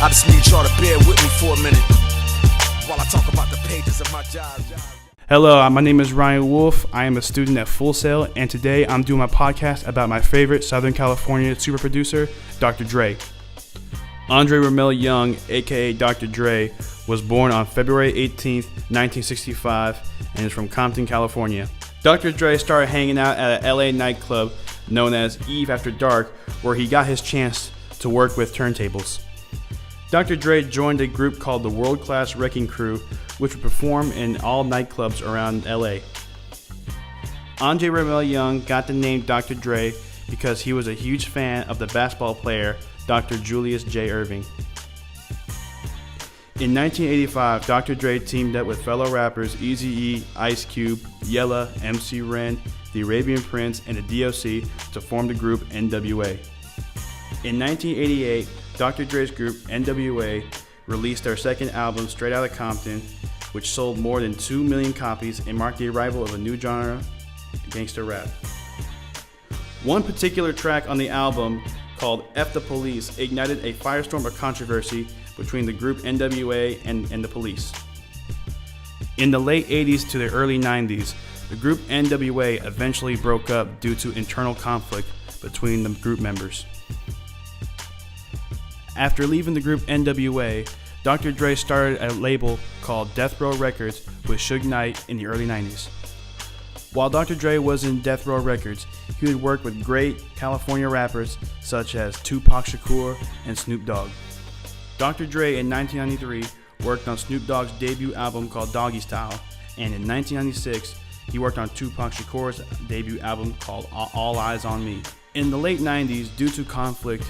I just need y'all to bear with me for a minute while I talk about the pages of my job. Hello, my name is Ryan Wolf. I am a student at Full Sail, and today I'm doing my podcast about my favorite Southern California super producer, Dr. Dre. Andre Romelle Young, aka Dr. Dre, was born on February 18th, 1965, and is from Compton, California. Dr. Dre started hanging out at a LA nightclub known as Eve After Dark, where he got his chance to work with turntables. Dr. Dre joined a group called the World Class Wrecking Crew, which would perform in all nightclubs around LA. Andre Romelle Young got the name Dr. Dre because he was a huge fan of the basketball player Dr. Julius J. Erving. In 1985, Dr. Dre teamed up with fellow rappers Eazy-E, Ice Cube, Yella, MC Ren, The Arabian Prince, and the DOC to form the group NWA. In 1988, Dr. Dre's group NWA released their second album, Straight Outta Compton, which sold more than 2 million copies and marked the arrival of a new genre, gangster rap. One particular track on the album, called F the Police, ignited a firestorm of controversy between the group NWA and the police. In the late 80s to the early 90s, the group NWA eventually broke up due to internal conflict between the group members. After leaving the group NWA, Dr. Dre started a label called Death Row Records with Suge Knight in the early 90s. While Dr. Dre was in Death Row Records, he would work with great California rappers such as Tupac Shakur and Snoop Dogg. Dr. Dre in 1993 worked on Snoop Dogg's debut album called Doggy Style, and in 1996 he worked on Tupac Shakur's debut album called All Eyez on Me. In the late 90s, due to conflict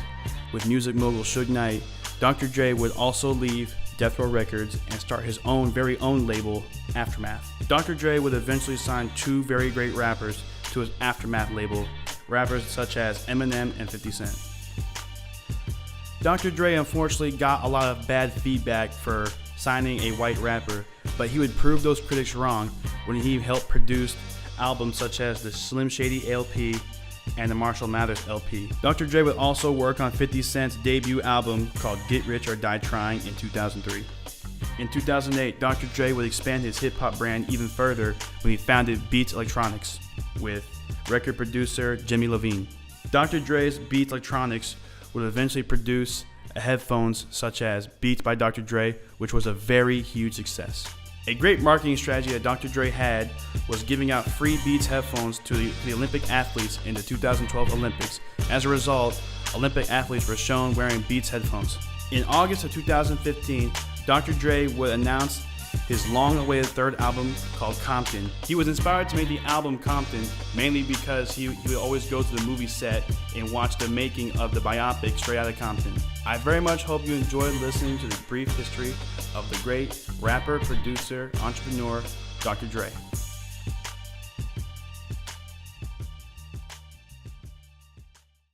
with music mogul Suge Knight, Dr. Dre would also leave Death Row Records and start his very own label, Aftermath. Dr. Dre would eventually sign two very great rappers to his Aftermath label, rappers such as Eminem and 50 Cent. Dr. Dre unfortunately got a lot of bad feedback for signing a white rapper, but he would prove those critics wrong when he helped produce albums such as the Slim Shady LP and the Marshall Mathers LP. Dr. Dre would also work on 50 Cent's debut album called Get Rich or Die Trying in 2003. In 2008, Dr. Dre would expand his hip-hop brand even further when he founded Beats Electronics with record producer Jimmy Levine. Dr. Dre's Beats Electronics would eventually produce headphones such as Beats by Dr. Dre, which was a very huge success. A great marketing strategy that Dr. Dre had was giving out free Beats headphones to the Olympic athletes in the 2012 Olympics. As a result, Olympic athletes were shown wearing Beats headphones. In August of 2015, Dr. Dre would announce his long-awaited third album called Compton. He was inspired to make the album Compton mainly because he would always go to the movie set and watch the making of the biopic Straight Outta Compton. I very much hope you enjoyed listening to the brief history of the great rapper, producer, entrepreneur, Dr. Dre.